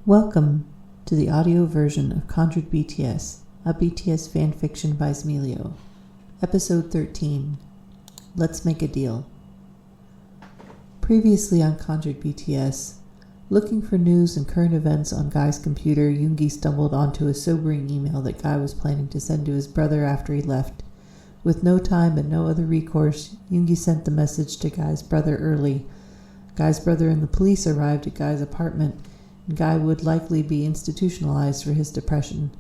Welcome to the audio version of Conjured BTS, a BTS fanfiction by Zmelio. Episode 13, Let's Make a Deal. Previously on Conjured BTS, looking for news and current events on Guy's computer, Yoongi stumbled onto a sobering email that Guy was planning to send to his brother after he left. With no time and no other recourse, Yoongi sent the message to Guy's brother early. Guy's brother and the police arrived at Guy's apartment, and Guy would likely be institutionalized for his depression.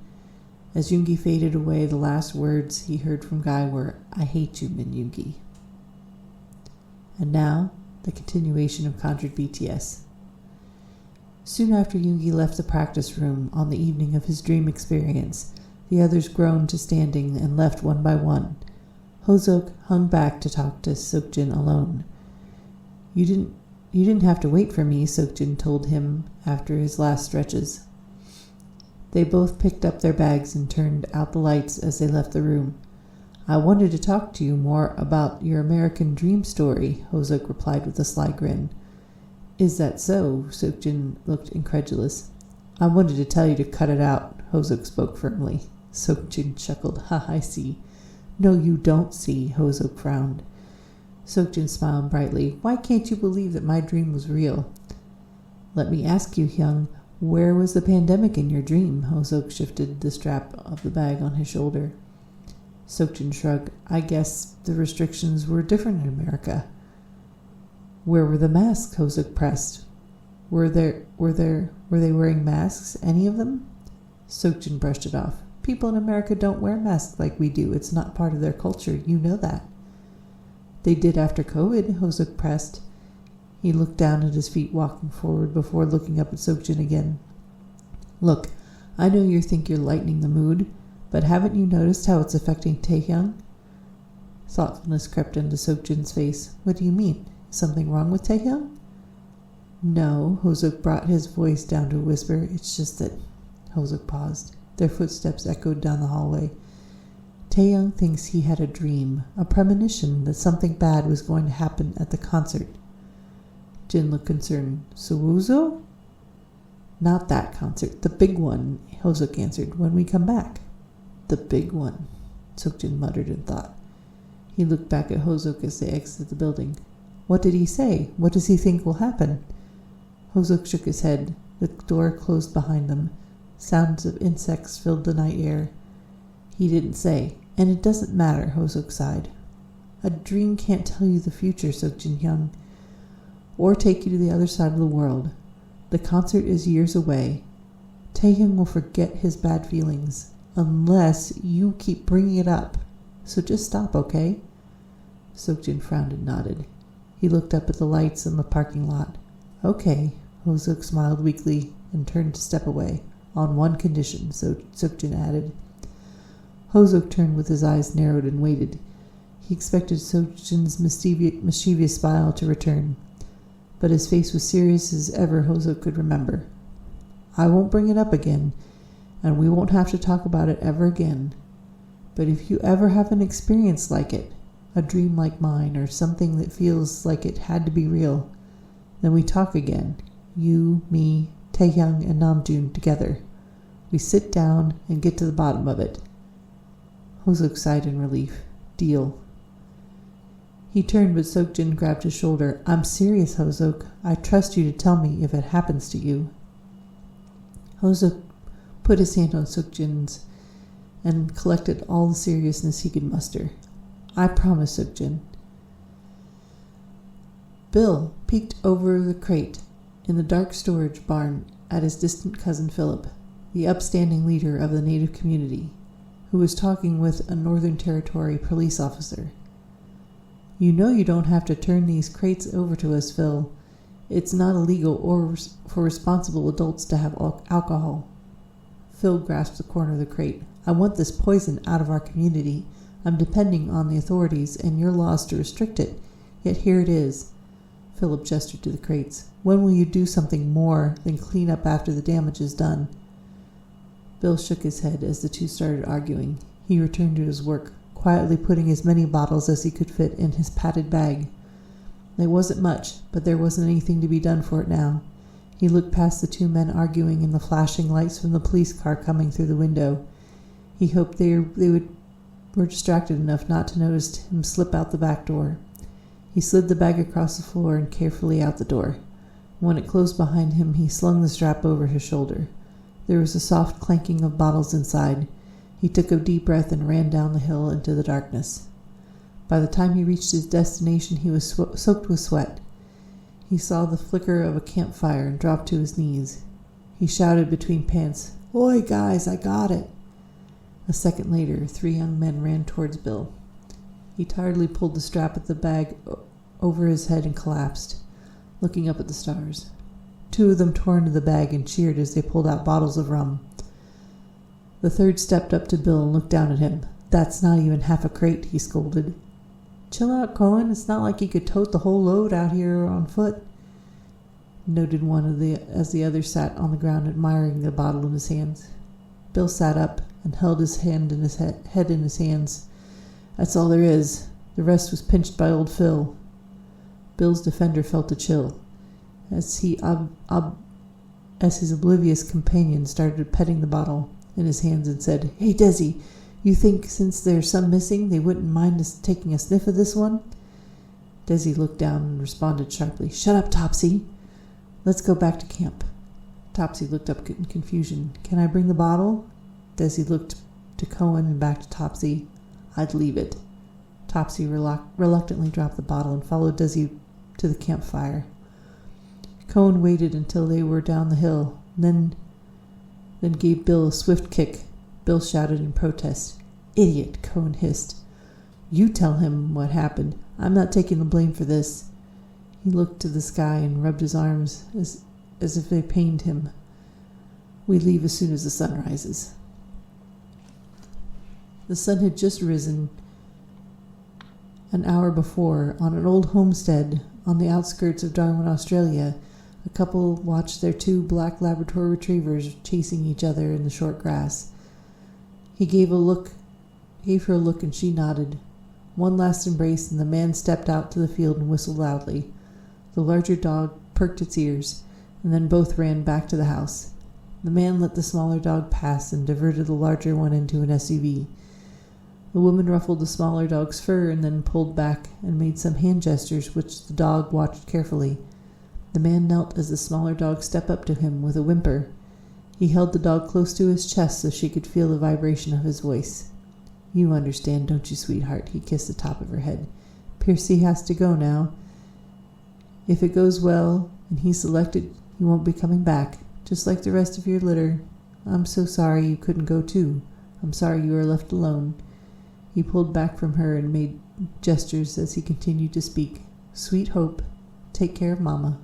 As Yoongi faded away, the last words he heard from Guy were, "I hate you, Min Yoongi." And now, the continuation of Conjured BTS. Soon after Yoongi left the practice room on the evening of his dream experience, the others groaned to standing and left one by one. Hoseok hung back to talk to Seokjin alone. You didn't have to wait for me, Seokjin told him after his last stretches. They both picked up their bags and turned out the lights as they left the room. "I wanted to talk to you more about your American dream story," Hoseok replied with a sly grin. "Is that so?" Seokjin looked incredulous. "I wanted to tell you to cut it out," Hoseok spoke firmly. Seokjin chuckled. "Ha, I see." "No, you don't see," Hoseok frowned. Seokjin smiled brightly. "Why can't you believe that my dream was real?" "Let me ask you, Hyung, where was the pandemic in your dream?" Hoseok shifted the strap of the bag on his shoulder. Seokjin shrugged. "I guess the restrictions were different in America." "Where were the masks?" Hoseok pressed. Were they wearing masks, any of them?" Seokjin brushed it off. "People in America don't wear masks like we do. It's not part of their culture. You know that." "They did after COVID," Hoseok pressed. He looked down at his feet, walking forward before looking up at Seokjin again. "Look, I know you think you're lightening the mood, but haven't you noticed how it's affecting Taehyung?" Thoughtfulness crept into Seokjin's face. "What do you mean? Is something wrong with Taehyung?" "No," Hoseok brought his voice down to a whisper. "It's just that..." Hoseok paused. Their footsteps echoed down the hallway. Taehyung thinks he had a dream, a premonition that something bad was going to happen at the concert. Jin looked concerned. "Sowuzo?" "Not that concert, the big one," Hoseok answered, "when we come back." "The big one," Seokjin muttered in thought. He looked back at Hoseok as they exited the building. "What did he say? What does he think will happen?" Hoseok shook his head. The door closed behind them. Sounds of insects filled the night air. "He didn't say, and it doesn't matter," Hoseok sighed. "A dream can't tell you the future, Seokjin Hyung, or take you to the other side of the world. The concert is years away. Taehyung will forget his bad feelings, unless you keep bringing it up. So just stop, okay?" Seokjin frowned and nodded. He looked up at the lights in the parking lot. "Okay," Hoseok smiled weakly and turned to step away. "On one condition," so Seokjin added. Hoseok turned with his eyes narrowed and waited. He expected Seokjin's mischievous smile to return, but his face was serious as ever Hoseok could remember. "I won't bring it up again, and we won't have to talk about it ever again. But if you ever have an experience like it, a dream like mine, or something that feels like it had to be real, then we talk again. You, me, Taehyung, and Namjoon together. We sit down and get to the bottom of it." Hoseok sighed in relief. "Deal." He turned, but Seokjin grabbed his shoulder. "I'm serious, Hoseok. I trust you to tell me if it happens to you." Hoseok put his hand on Seokjin's and collected all the seriousness he could muster. "I promise, Seokjin." Bill peeked over the crate in the dark storage barn at his distant cousin Philip, the upstanding leader of the native community, who was talking with a Northern Territory police officer. "You know you don't have to turn these crates over to us, Phil. It's not illegal or for responsible adults to have alcohol." Phil grasped the corner of the crate. "I want this poison out of our community. I'm depending on the authorities and your laws to restrict it, yet here it is." Philip gestured to the crates. "When will you do something more than clean up after the damage is done?" Bill shook his head as the two started arguing. He returned to his work, quietly putting as many bottles as he could fit in his padded bag. It wasn't much, but there wasn't anything to be done for it now. He looked past the two men arguing and the flashing lights from the police car coming through the window. He hoped they were distracted enough not to notice him slip out the back door. He slid the bag across the floor and carefully out the door. When it closed behind him, he slung the strap over his shoulder. There was a soft clanking of bottles inside. He took a deep breath and ran down the hill into the darkness. By the time he reached his destination, he was soaked with sweat. He saw the flicker of a campfire and dropped to his knees. He shouted between pants, "Oi, guys, I got it!" A second later, 3 young men ran towards Bill. He tiredly pulled the strap of the bag over his head and collapsed, looking up at the stars. 2 of them tore into the bag and cheered as they pulled out bottles of rum. The third stepped up to Bill and looked down at him. "That's not even half a crate," he scolded. "Chill out, Cohen. It's not like you could tote the whole load out here on foot," noted one as the other sat on the ground admiring the bottle in his hands. Bill sat up and held his head in his hands. "That's all there is. The rest was pinched by old Phil." Bill's defender felt a chill as his oblivious companion started petting the bottle in his hands and said, "Hey, Desi, you think since there's some missing, they wouldn't mind us taking a sniff of this one?" Desi looked down and responded sharply, "Shut up, Topsy. Let's go back to camp." Topsy looked up in confusion. "Can I bring the bottle?" Desi looked to Cohen and back to Topsy. "I'd leave it." Topsy reluctantly dropped the bottle and followed Desi to the campfire. Cohen waited until they were down the hill, then gave Bill a swift kick. Bill shouted in protest. "Idiot," Cohen hissed. "You tell him what happened. I'm not taking the blame for this." He looked to the sky and rubbed his arms as if they pained him. "We leave as soon as the sun rises." The sun had just risen an hour before. On an old homestead on the outskirts of Darwin, Australia, a couple watched their 2 black Labrador retrievers chasing each other in the short grass. He gave her a look, and she nodded. One last embrace, and the man stepped out to the field and whistled loudly. The larger dog perked its ears, and then both ran back to the house. The man let the smaller dog pass and diverted the larger one into an SUV. The woman ruffled the smaller dog's fur and then pulled back and made some hand gestures which the dog watched carefully. The man knelt as the smaller dog stepped up to him with a whimper. He held the dog close to his chest so she could feel the vibration of his voice. "You understand, don't you, sweetheart?" He kissed the top of her head. "Piercy has to go now. If it goes well and he's selected, he won't be coming back, just like the rest of your litter. I'm so sorry you couldn't go too. I'm sorry you were left alone." He pulled back from her and made gestures as he continued to speak. "Sweet Hope, take care of Mama."